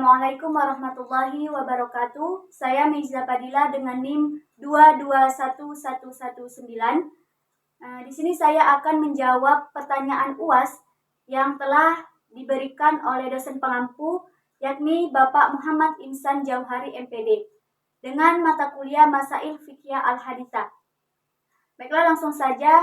Assalamualaikum warahmatullahi wabarakatuh. Saya Meiza Padilla dengan NIM 221119. Di sini saya akan menjawab pertanyaan UAS yang telah diberikan oleh dosen pengampu, yakni Bapak Muhammad Insan Jauhari MPD, dengan mata kuliah Masail Fiqhiyah Al-Haditsah. Baiklah, langsung saja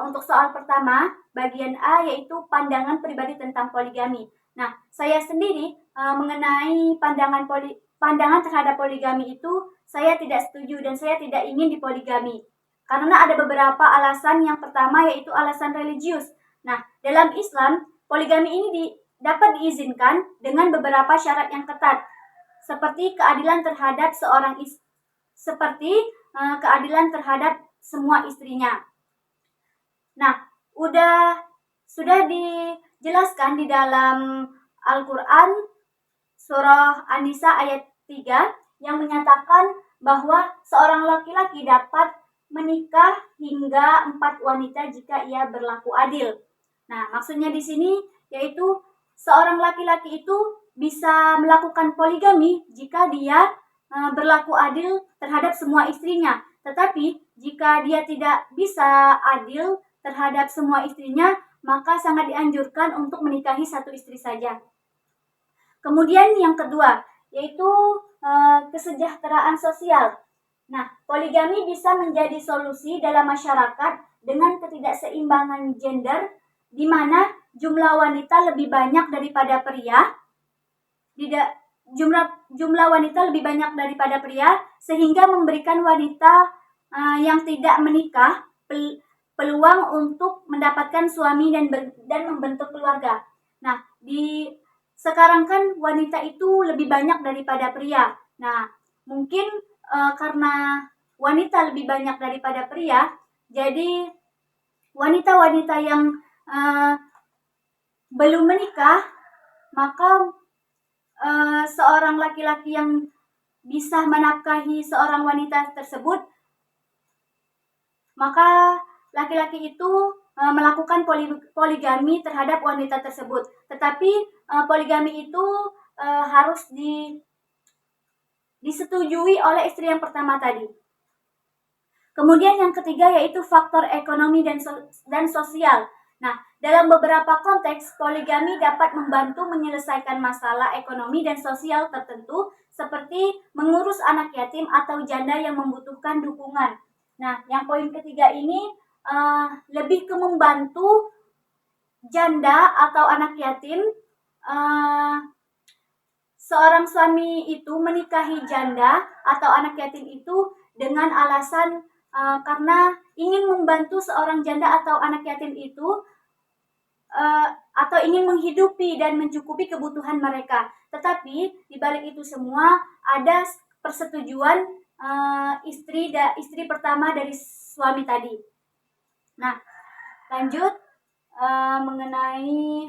untuk soal pertama, bagian A, yaitu pandangan pribadi tentang poligami. Nah, saya sendiri mengenai pandangan terhadap poligami itu, saya tidak setuju dan saya tidak ingin dipoligami. Karena ada beberapa alasan. Yang pertama yaitu alasan religius. Nah, dalam Islam, poligami ini dapat diizinkan dengan beberapa syarat yang ketat, seperti keadilan terhadap keadilan terhadap semua istrinya. Nah, sudah dijelaskan di dalam Al-Quran surah An-Nisa ayat 3 yang menyatakan bahwa seorang laki-laki dapat menikah hingga 4 wanita jika ia berlaku adil. Nah, maksudnya di sini yaitu seorang laki-laki itu bisa melakukan poligami jika dia berlaku adil terhadap semua istrinya. Tetapi jika dia tidak bisa adil terhadap semua istrinya, maka sangat dianjurkan untuk menikahi satu istri saja. Kemudian yang kedua, yaitu kesejahteraan sosial. Nah, poligami bisa menjadi solusi dalam masyarakat dengan ketidakseimbangan gender, di mana jumlah wanita lebih banyak daripada pria. Jumlah wanita lebih banyak daripada pria, sehingga memberikan wanita yang tidak menikah peluang untuk mendapatkan suami dan membentuk keluarga. Nah, sekarang kan wanita itu lebih banyak daripada pria. Nah, mungkin karena wanita lebih banyak daripada pria, jadi wanita-wanita yang belum menikah, maka seorang laki-laki yang bisa menafkahi seorang wanita tersebut, maka laki-laki itu melakukan poligami terhadap wanita tersebut. Tetapi poligami itu harus disetujui oleh istri yang pertama tadi. Kemudian yang ketiga yaitu faktor ekonomi dan sosial. Nah, dalam beberapa konteks, poligami dapat membantu menyelesaikan masalah ekonomi dan sosial tertentu, seperti mengurus anak yatim atau janda yang membutuhkan dukungan. Nah, yang poin ketiga ini lebih ke membantu janda atau anak yatim. Seorang suami itu menikahi janda atau anak yatim itu dengan alasan karena ingin membantu seorang janda atau anak yatim itu atau ingin menghidupi dan mencukupi kebutuhan mereka. Tetapi di balik itu semua ada persetujuan istri pertama dari suami tadi. Nah, lanjut mengenai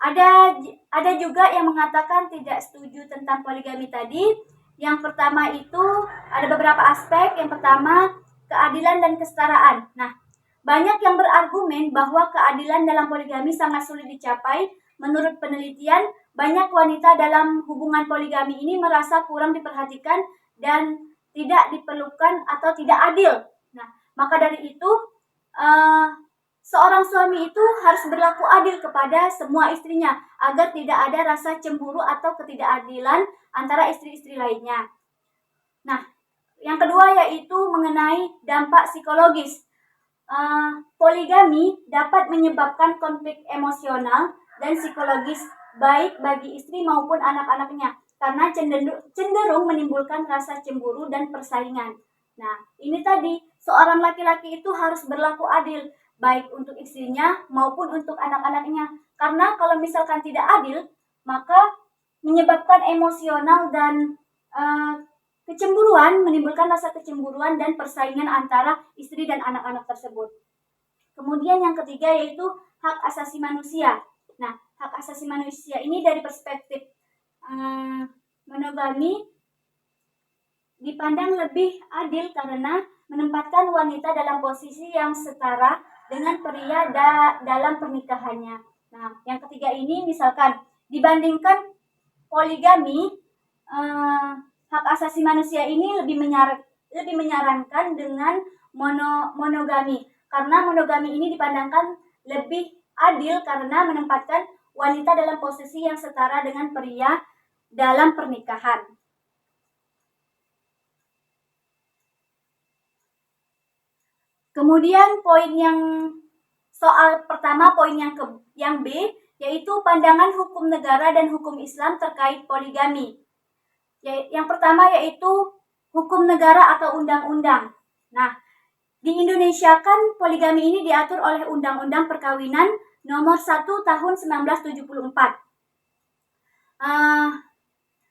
ada juga yang mengatakan tidak setuju tentang poligami tadi. Yang pertama itu ada beberapa aspek. Yang pertama, keadilan dan kesetaraan. Nah, banyak yang berargumen bahwa keadilan dalam poligami sangat sulit dicapai. Menurut penelitian, banyak wanita dalam hubungan poligami ini merasa kurang diperhatikan dan tidak diperlukan atau tidak adil. Nah, maka dari itu seorang suami itu harus berlaku adil kepada semua istrinya agar tidak ada rasa cemburu atau ketidakadilan antara istri-istri lainnya. Nah, yang kedua yaitu mengenai dampak psikologis. Poligami dapat menyebabkan konflik emosional dan psikologis baik bagi istri maupun anak-anaknya karena cenderung menimbulkan rasa cemburu dan persaingan. Nah, ini tadi seorang laki-laki itu harus berlaku adil baik untuk istrinya maupun untuk anak-anaknya. Karena kalau misalkan tidak adil, maka menyebabkan emosional dan kecemburuan, menimbulkan rasa kecemburuan dan persaingan antara istri dan anak-anak tersebut. Kemudian yang ketiga yaitu hak asasi manusia. Nah, hak asasi manusia ini dari perspektif monogami dipandang lebih adil karena menempatkan wanita dalam posisi yang setara dengan pria dalam pernikahannya. Nah, yang ketiga ini misalkan dibandingkan poligami, hak asasi manusia ini lebih menyarankan dengan monogami, karena monogami ini dipandangkan lebih adil karena menempatkan wanita dalam posisi yang setara dengan pria dalam pernikahan. Kemudian poin yang soal pertama, poin yang B, yaitu pandangan hukum negara dan hukum Islam terkait poligami. Yang pertama yaitu hukum negara atau undang-undang. Nah, di Indonesia kan poligami ini diatur oleh Undang-Undang Perkawinan Nomor 1 Tahun 1974.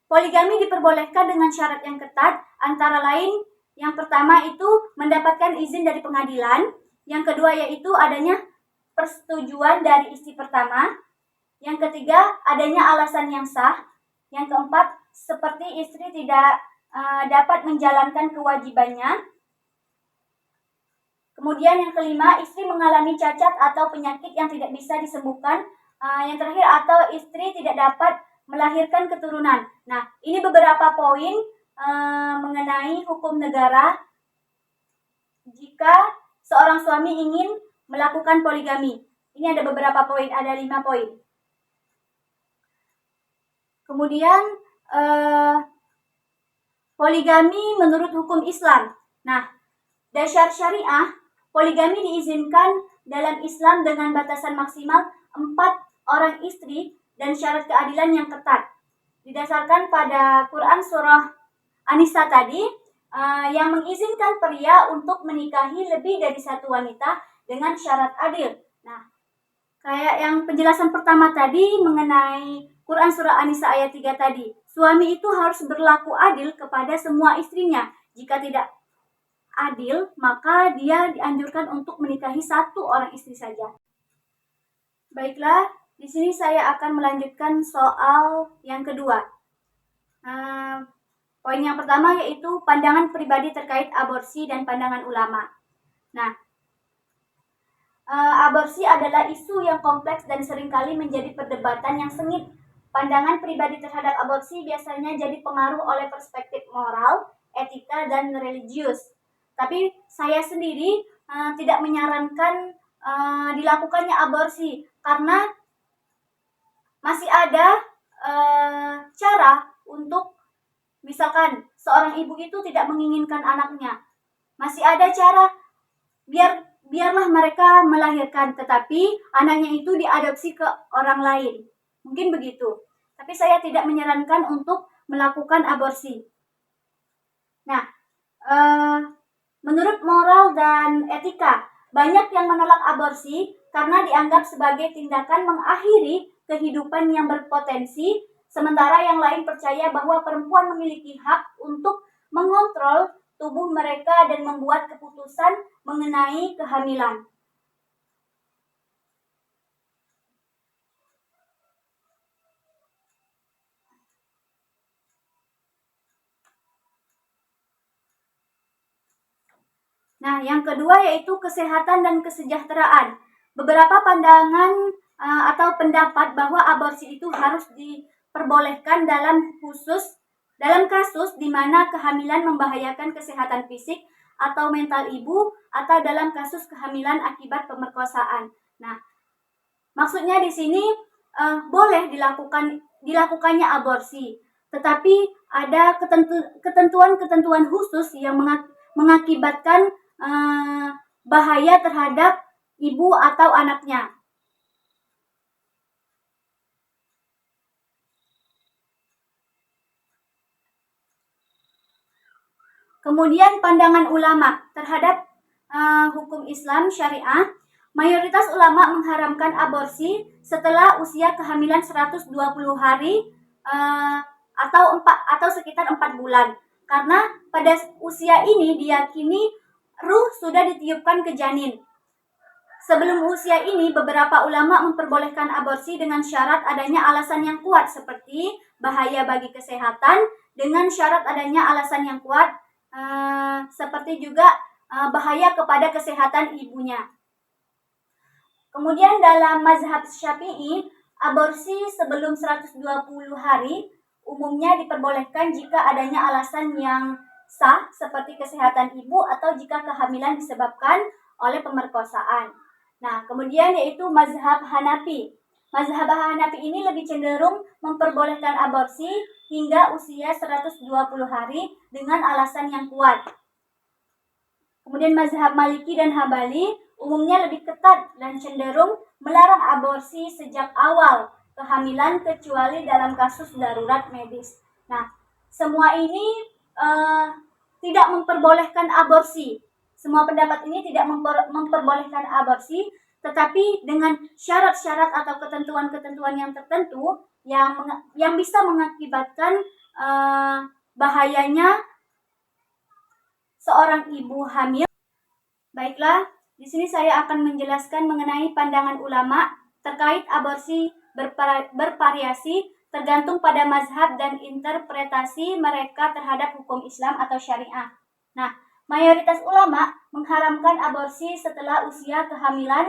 Poligami diperbolehkan dengan syarat yang ketat, antara lain yang pertama itu mendapatkan izin dari pengadilan, yang kedua yaitu adanya persetujuan dari istri pertama, yang ketiga adanya alasan yang sah, yang keempat seperti istri tidak dapat menjalankan kewajibannya, kemudian yang kelima istri mengalami cacat atau penyakit yang tidak bisa disembuhkan, yang terakhir atau istri tidak dapat melahirkan keturunan. Nah, ini beberapa poin mengenai hukum negara jika seorang suami ingin melakukan poligami. Ini ada beberapa poin, ada 5 poin. Kemudian poligami menurut hukum Islam. Nah, dasar syariah, poligami diizinkan dalam Islam dengan batasan maksimal 4 orang istri dan syarat keadilan yang ketat. Didasarkan pada Quran surah An-Nisa tadi, yang mengizinkan pria untuk menikahi lebih dari satu wanita dengan syarat adil. Nah, kayak yang penjelasan pertama tadi mengenai Quran surah An-Nisa ayat 3 tadi, suami itu harus berlaku adil kepada semua istrinya. Jika tidak adil, maka dia dianjurkan untuk menikahi satu orang istri saja. Baiklah, di sini saya akan melanjutkan soal yang kedua. Poin yang pertama yaitu pandangan pribadi terkait aborsi dan pandangan ulama. Nah, aborsi adalah isu yang kompleks dan seringkali menjadi perdebatan yang sengit. Pandangan pribadi terhadap aborsi biasanya jadi pengaruh oleh perspektif moral, etika, dan religius. Tapi saya sendiri tidak menyarankan dilakukannya aborsi karena masih ada cara untuk misalkan seorang ibu itu tidak menginginkan anaknya, masih ada cara biarlah mereka melahirkan, tetapi anaknya itu diadopsi ke orang lain. Mungkin begitu. Tapi saya tidak menyarankan untuk melakukan aborsi. Nah, menurut moral dan etika, banyak yang menolak aborsi karena dianggap sebagai tindakan mengakhiri kehidupan yang berpotensi, sementara yang lain percaya bahwa perempuan memiliki hak untuk mengontrol tubuh mereka dan membuat keputusan mengenai kehamilan. Nah, yang kedua yaitu kesehatan dan kesejahteraan. Beberapa pandangan atau pendapat bahwa aborsi itu harus diperbolehkan dalam kasus di mana kehamilan membahayakan kesehatan fisik atau mental ibu, atau dalam kasus kehamilan akibat pemerkosaan. Nah, maksudnya di sini boleh dilakukannya aborsi, tetapi ada ketentuan-ketentuan khusus yang mengakibatkan bahaya terhadap ibu atau anaknya. Kemudian pandangan ulama terhadap hukum Islam syariah, mayoritas ulama mengharamkan aborsi setelah usia kehamilan 120 hari atau sekitar 4 bulan. Karena pada usia ini diyakini ruh sudah ditiupkan ke janin. Sebelum usia ini, beberapa ulama memperbolehkan aborsi dengan syarat adanya alasan yang kuat seperti bahaya bagi kesehatan, dengan syarat adanya alasan yang kuat seperti juga bahaya kepada kesehatan ibunya. Kemudian dalam mazhab Syafi'i, aborsi sebelum 120 hari umumnya diperbolehkan jika adanya alasan yang sah seperti kesehatan ibu atau jika kehamilan disebabkan oleh pemerkosaan. Nah, kemudian yaitu mazhab Hanafi. Mazhab Hanafi ini lebih cenderung memperbolehkan aborsi hingga usia 120 hari dengan alasan yang kuat. Kemudian mazhab Maliki dan Hambali umumnya lebih ketat dan cenderung melarang aborsi sejak awal kehamilan kecuali dalam kasus darurat medis. Nah, semua ini tidak memperbolehkan aborsi. Semua pendapat ini tidak memperbolehkan aborsi, tetapi dengan syarat-syarat atau ketentuan-ketentuan yang tertentu yang bisa mengakibatkan bahayanya seorang ibu hamil. Baiklah, di sini saya akan menjelaskan mengenai pandangan ulama terkait aborsi bervariasi tergantung pada mazhab dan interpretasi mereka terhadap hukum Islam atau syariah. Nah, mayoritas ulama mengharamkan aborsi setelah usia kehamilan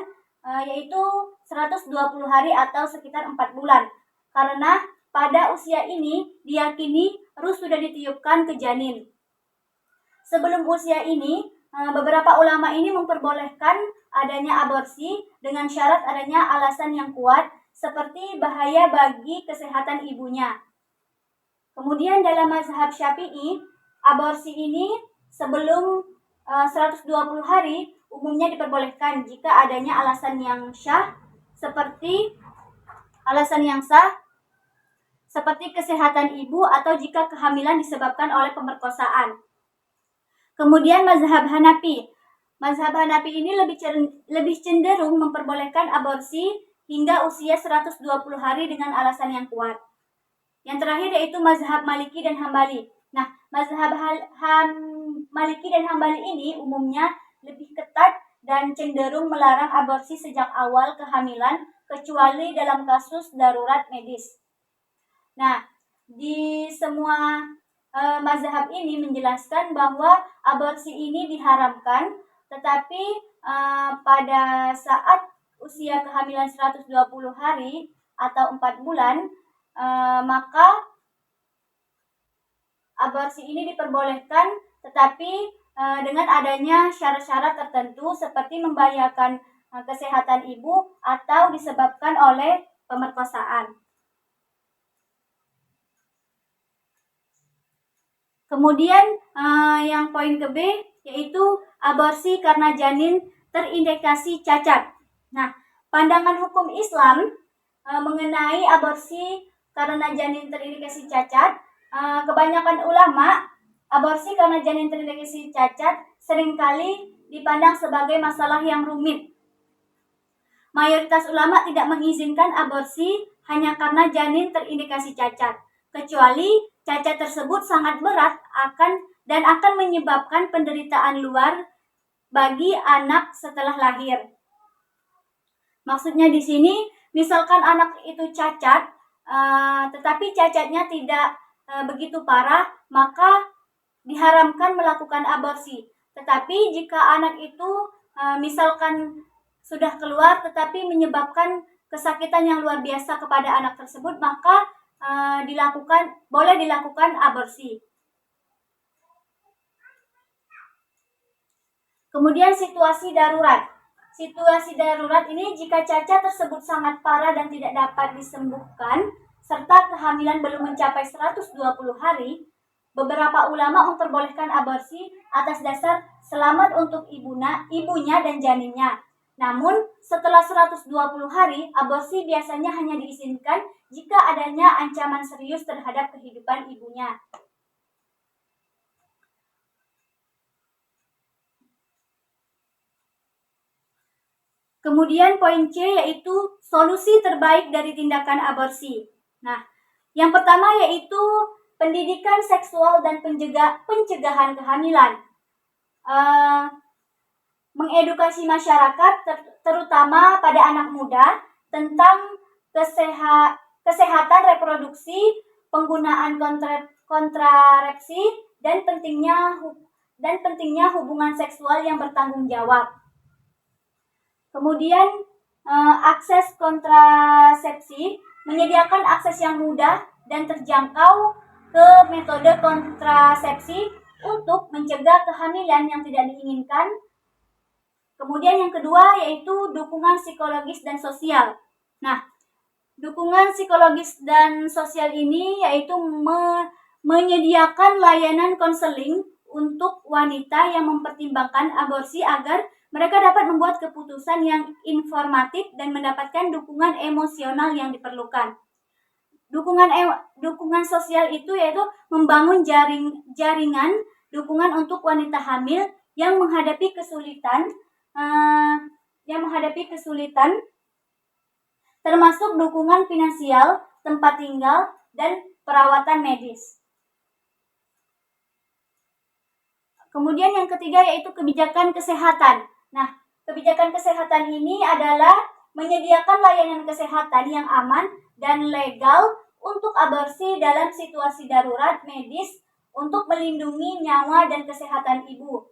yaitu 120 hari atau sekitar 4 bulan. Karena pada usia ini diyakini ruh sudah ditiupkan ke janin. Sebelum usia ini, beberapa ulama ini memperbolehkan adanya aborsi dengan syarat adanya alasan yang kuat seperti bahaya bagi kesehatan ibunya. Kemudian dalam mazhab Syafi'i, aborsi ini sebelum 120 hari umumnya diperbolehkan jika adanya alasan yang sah seperti kesehatan ibu atau jika kehamilan disebabkan oleh pemerkosaan. Kemudian mazhab Hanafi. Mazhab Hanafi ini lebih cenderung memperbolehkan aborsi hingga usia 120 hari dengan alasan yang kuat. Yang terakhir yaitu mazhab Maliki dan Hambali. Nah, mazhab Maliki dan Hambali ini umumnya lebih ketat dan cenderung melarang aborsi sejak awal kehamilan kecuali dalam kasus darurat medis. Nah, di semua mazhab ini menjelaskan bahwa aborsi ini diharamkan, tetapi pada saat usia kehamilan 120 hari atau 4 bulan, maka aborsi ini diperbolehkan, tetapi dengan adanya syarat-syarat tertentu seperti membahayakan kesehatan ibu atau disebabkan oleh pemerkosaan. Kemudian yang poin ke B yaitu aborsi karena janin terindikasi cacat. Nah, pandangan hukum Islam mengenai aborsi karena janin terindikasi cacat, kebanyakan ulama aborsi karena janin terindikasi cacat seringkali dipandang sebagai masalah yang rumit. Mayoritas ulama tidak mengizinkan aborsi hanya karena janin terindikasi cacat, kecuali cacat tersebut sangat berat akan menyebabkan penderitaan luar bagi anak setelah lahir. Maksudnya di sini, misalkan anak itu cacat, tetapi cacatnya tidak begitu parah, maka diharamkan melakukan aborsi. Tetapi jika anak itu misalkan sudah keluar tetapi menyebabkan kesakitan yang luar biasa kepada anak tersebut, maka boleh dilakukan aborsi. Kemudian situasi darurat. Situasi darurat ini jika cacat tersebut sangat parah dan tidak dapat disembuhkan, serta kehamilan belum mencapai 120 hari, beberapa ulama memperbolehkan aborsi atas dasar selamat untuk ibunya dan janinnya. Namun, setelah 120 hari, aborsi biasanya hanya diizinkan jika adanya ancaman serius terhadap kehidupan ibunya. Kemudian poin C yaitu solusi terbaik dari tindakan aborsi. Nah, yang pertama yaitu pendidikan seksual dan pencegahan kehamilan. Mengedukasi masyarakat terutama pada anak muda tentang kesehatan reproduksi, penggunaan kontrasepsi dan pentingnya hubungan seksual yang bertanggung jawab. Kemudian akses kontrasepsi, menyediakan akses yang mudah dan terjangkau ke metode kontrasepsi untuk mencegah kehamilan yang tidak diinginkan. Kemudian yang kedua yaitu dukungan psikologis dan sosial. Nah, dukungan psikologis dan sosial ini yaitu menyediakan layanan konseling untuk wanita yang mempertimbangkan aborsi agar mereka dapat membuat keputusan yang informatif dan mendapatkan dukungan emosional yang diperlukan. Dukungan sosial itu yaitu membangun jaringan dukungan untuk wanita hamil yang menghadapi kesulitan termasuk dukungan finansial, tempat tinggal, dan perawatan medis. Kemudian yang ketiga yaitu kebijakan kesehatan. Nah, kebijakan kesehatan ini adalah menyediakan layanan kesehatan yang aman dan legal untuk aborsi dalam situasi darurat medis untuk melindungi nyawa dan kesehatan ibu.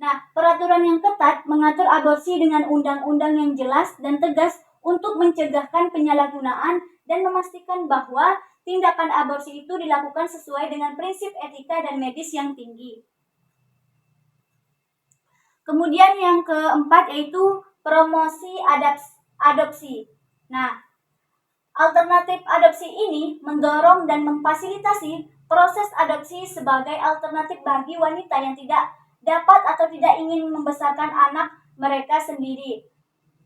Nah, peraturan yang ketat mengatur aborsi dengan undang-undang yang jelas dan tegas untuk mencegahkan penyalahgunaan dan memastikan bahwa tindakan aborsi itu dilakukan sesuai dengan prinsip etika dan medis yang tinggi. Kemudian yang keempat yaitu promosi adopsi. Nah, alternatif adopsi ini mendorong dan memfasilitasi proses adopsi sebagai alternatif bagi wanita yang tidak dapat atau tidak ingin membesarkan anak mereka sendiri,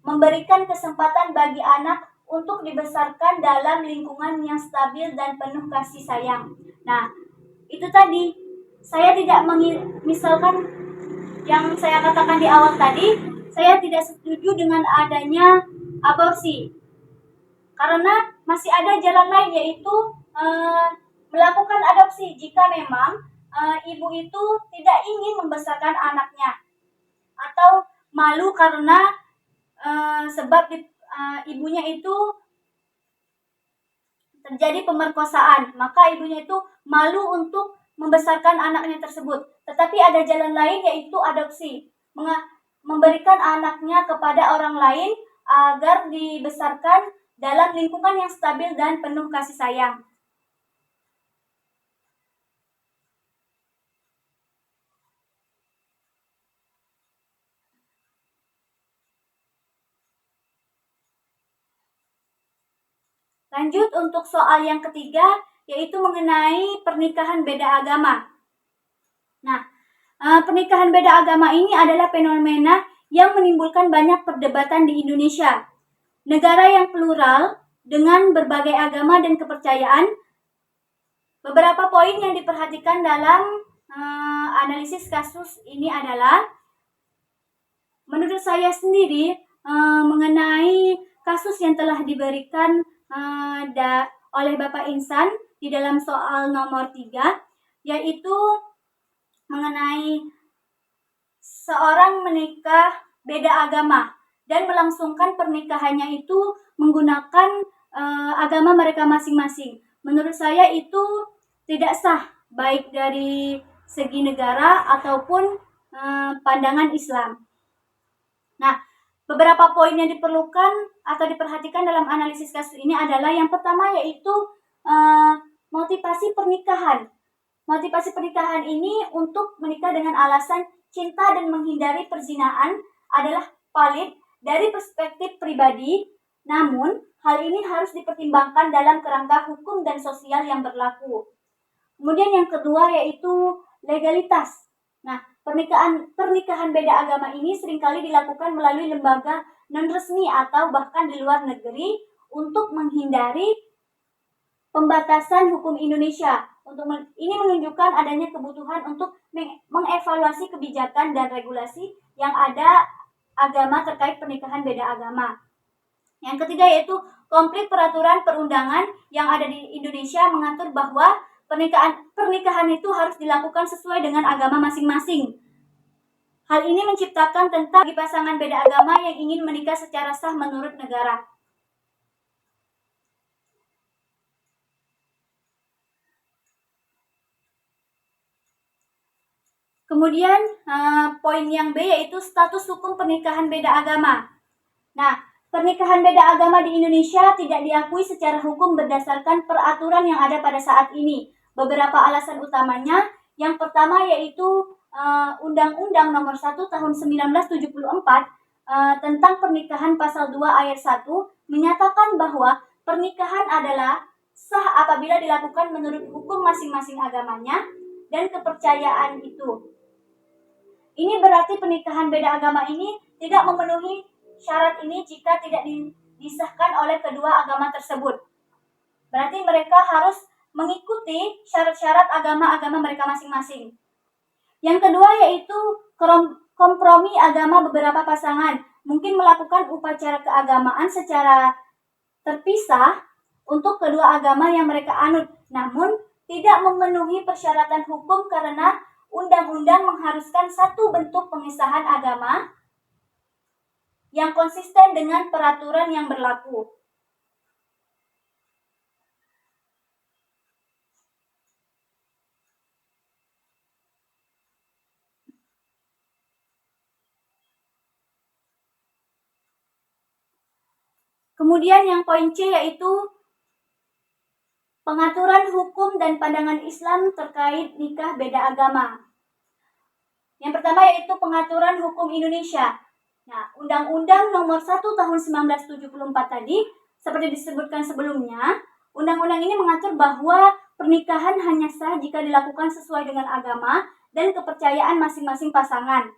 memberikan kesempatan bagi anak untuk dibesarkan dalam lingkungan yang stabil dan penuh kasih sayang. Nah, itu tadi, saya tidak misalkan yang saya katakan di awal tadi, saya tidak setuju dengan adanya aborsi, karena masih ada jalan lain yaitu melakukan adopsi jika memang ibu itu tidak ingin membesarkan anaknya atau malu karena sebab ibunya itu terjadi pemerkosaan, maka ibunya itu malu untuk membesarkan anaknya tersebut. Tetapi ada jalan lain yaitu adopsi, memberikan anaknya kepada orang lain agar dibesarkan dalam lingkungan yang stabil dan penuh kasih sayang. Lanjut untuk soal yang ketiga, yaitu mengenai pernikahan beda agama. Nah, pernikahan beda agama ini adalah fenomena yang menimbulkan banyak perdebatan di Indonesia. Negara yang plural dengan berbagai agama dan kepercayaan. Beberapa poin yang diperhatikan dalam analisis kasus ini adalah, menurut saya sendiri, mengenai kasus yang telah diberikan oleh Bapak Insan di dalam soal nomor 3, yaitu mengenai seorang menikah beda agama dan melangsungkan pernikahannya itu menggunakan agama mereka masing-masing. Menurut saya itu tidak sah, baik dari segi negara ataupun pandangan Islam. Nah, beberapa poin yang diperlukan atau diperhatikan dalam analisis kasus ini adalah yang pertama yaitu motivasi pernikahan. Motivasi pernikahan ini untuk menikah dengan alasan cinta dan menghindari perzinahan adalah valid dari perspektif pribadi, namun hal ini harus dipertimbangkan dalam kerangka hukum dan sosial yang berlaku. Kemudian yang kedua yaitu legalitas. Nah, pernikahan beda agama ini seringkali dilakukan melalui lembaga non-resmi atau bahkan di luar negeri untuk menghindari pembatasan hukum Indonesia. Ini menunjukkan adanya kebutuhan untuk mengevaluasi kebijakan dan regulasi yang ada agama terkait pernikahan beda agama. Yang ketiga yaitu konflik peraturan perundangan yang ada di Indonesia mengatur bahwa pernikahan itu harus dilakukan sesuai dengan agama masing-masing. Hal ini menciptakan tentang bagi pasangan beda agama yang ingin menikah secara sah menurut negara. Kemudian poin yang B yaitu status hukum pernikahan beda agama. Nah, pernikahan beda agama di Indonesia tidak diakui secara hukum berdasarkan peraturan yang ada pada saat ini. Beberapa alasan utamanya, yang pertama yaitu Undang-Undang Nomor 1 Tahun 1974 tentang pernikahan pasal 2 ayat 1 menyatakan bahwa pernikahan adalah sah apabila dilakukan menurut hukum masing-masing agamanya dan kepercayaan itu. Ini berarti pernikahan beda agama ini tidak memenuhi syarat ini jika tidak disahkan oleh kedua agama tersebut. Berarti mereka harus mengikuti syarat-syarat agama-agama mereka masing-masing. Yang kedua yaitu kompromi agama beberapa pasangan. Mungkin melakukan upacara keagamaan secara terpisah untuk kedua agama yang mereka anut. Namun tidak memenuhi persyaratan hukum karena undang-undang mengharuskan satu bentuk pengesahan agama yang konsisten dengan peraturan yang berlaku. Kemudian yang poin C yaitu pengaturan hukum dan pandangan Islam terkait nikah beda agama. Yang pertama yaitu pengaturan hukum Indonesia. Nah, Undang-Undang Nomor 1 Tahun 1974 tadi, seperti disebutkan sebelumnya, undang-undang ini mengatur bahwa pernikahan hanya sah jika dilakukan sesuai dengan agama dan kepercayaan masing-masing pasangan.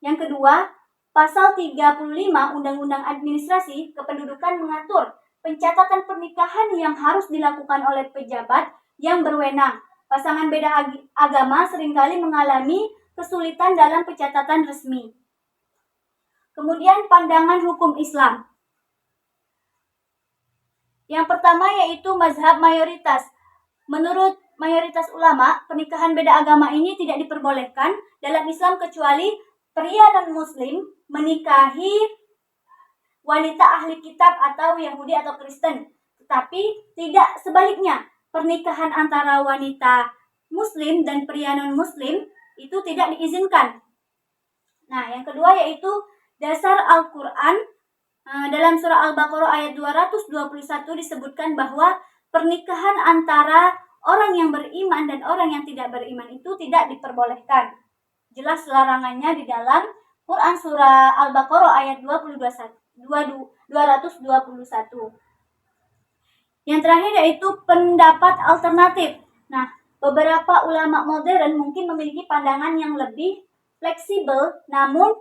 Yang kedua, Pasal 35 Undang-Undang Administrasi Kependudukan mengatur pencatatan pernikahan yang harus dilakukan oleh pejabat yang berwenang. Pasangan beda agama seringkali mengalami kesulitan dalam pencatatan resmi. Kemudian pandangan hukum Islam. Yang pertama yaitu mazhab mayoritas. Menurut mayoritas ulama, pernikahan beda agama ini tidak diperbolehkan dalam Islam kecuali pria non-muslim menikahi wanita ahli kitab atau Yahudi atau Kristen. Tetapi tidak sebaliknya, pernikahan antara wanita muslim dan pria non-muslim itu tidak diizinkan. Nah, yang kedua yaitu dasar Al-Quran. Dalam surah Al-Baqarah ayat 221 disebutkan bahwa pernikahan antara orang yang beriman dan orang yang tidak beriman itu tidak diperbolehkan. Jelas larangannya di dalam Quran surah Al-Baqarah ayat 221. Yang terakhir yaitu pendapat alternatif. Nah, beberapa ulama modern mungkin memiliki pandangan yang lebih fleksibel, namun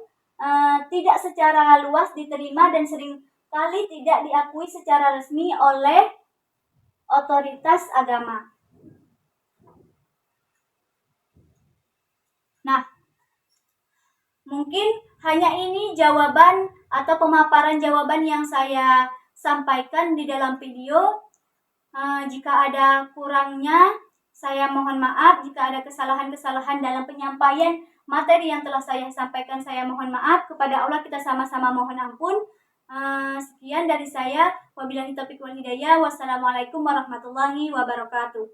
tidak secara luas diterima dan seringkali tidak diakui secara resmi oleh otoritas agama. Nah, mungkin hanya ini jawaban atau pemaparan jawaban yang saya sampaikan di dalam video. Jika ada kurangnya, saya mohon maaf. Jika ada kesalahan-kesalahan dalam penyampaian materi yang telah saya sampaikan, saya mohon maaf. Kepada Allah kita sama-sama mohon ampun. Sekian dari saya. Wabillahi taufiq wal hidayah. Wassalamualaikum warahmatullahi wabarakatuh.